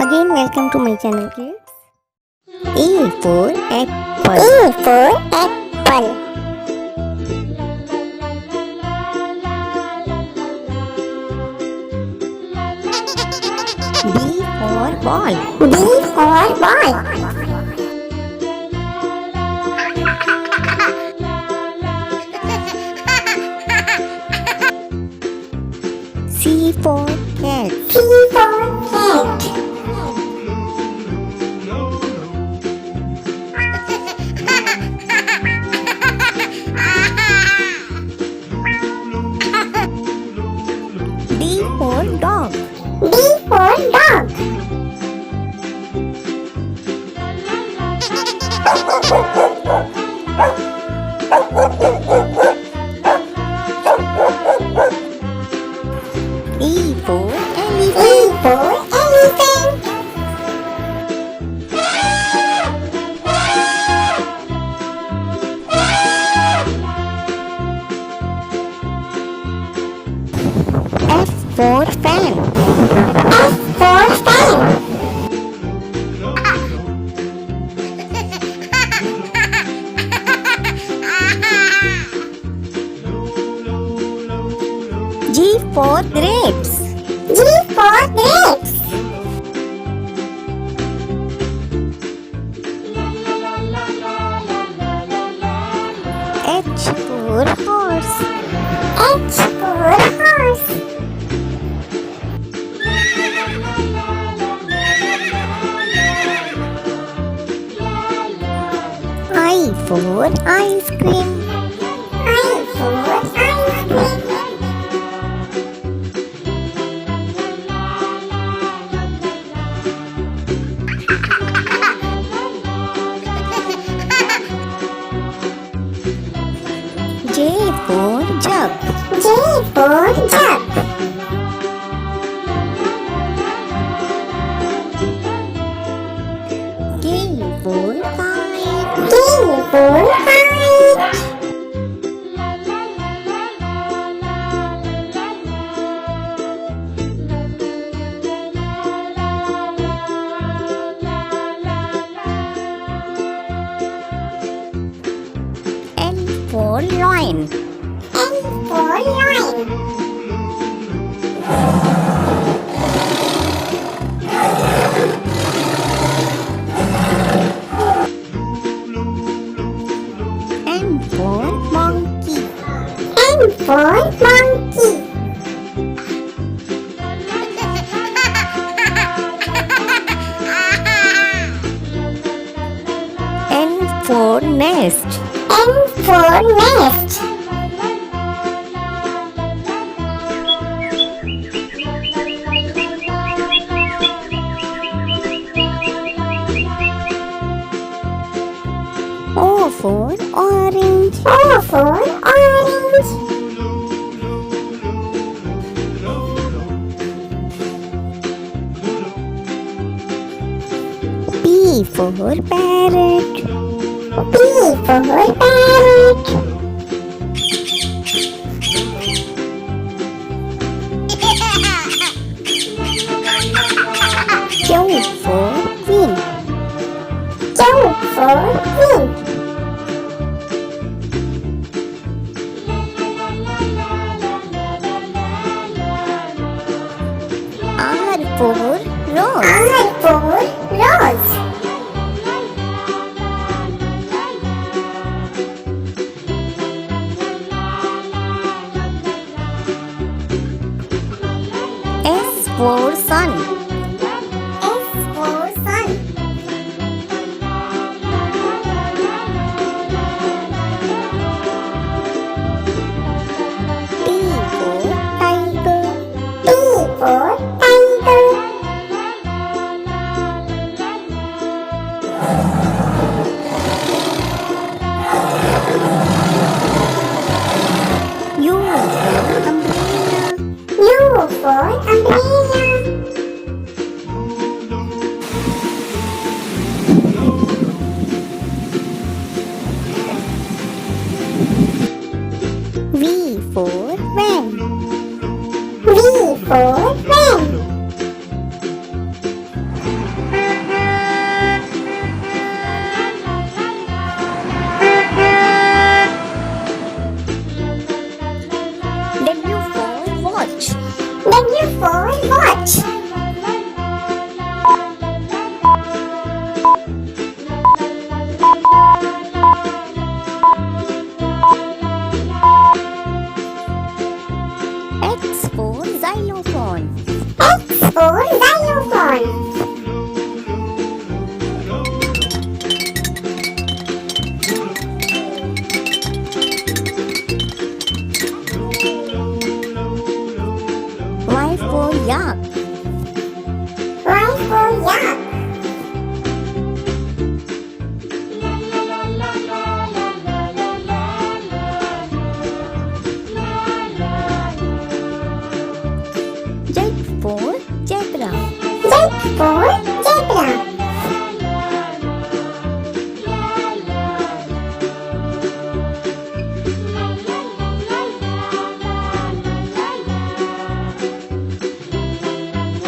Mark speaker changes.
Speaker 1: Again, welcome to my channel, kids. A for apple.
Speaker 2: A for apple.
Speaker 1: B for ball.
Speaker 2: B for ball.
Speaker 1: C for cat.
Speaker 2: C for cat.
Speaker 1: D for dog.
Speaker 2: D for dog.
Speaker 1: E for
Speaker 2: E
Speaker 1: elephant.
Speaker 2: for elephant.
Speaker 1: F for fan.
Speaker 2: F for fan.
Speaker 1: G for grapes.
Speaker 2: G for grapes.
Speaker 1: H for horse.
Speaker 2: H for horse.
Speaker 1: I for ice cream.
Speaker 2: I for ice cream.
Speaker 1: J for jug.
Speaker 2: J for jug.
Speaker 1: K for kite.
Speaker 2: K for kite.
Speaker 1: L for lion.
Speaker 2: L for lion.
Speaker 1: M for monkey.
Speaker 2: M for monkey.
Speaker 1: N for nest.
Speaker 2: N for nest.
Speaker 1: O for orange.
Speaker 2: O for orange.
Speaker 1: P for parrot.
Speaker 2: P for parrot.
Speaker 1: Q for queen.
Speaker 2: Q for queen.
Speaker 1: R for rose.
Speaker 2: R for rose.
Speaker 1: S for sun.
Speaker 2: S for sun.
Speaker 1: T for tiger.
Speaker 2: T for tiger.
Speaker 1: U for umbrella.
Speaker 2: U for umbrella.
Speaker 1: V for van.
Speaker 2: V for van. xylophone.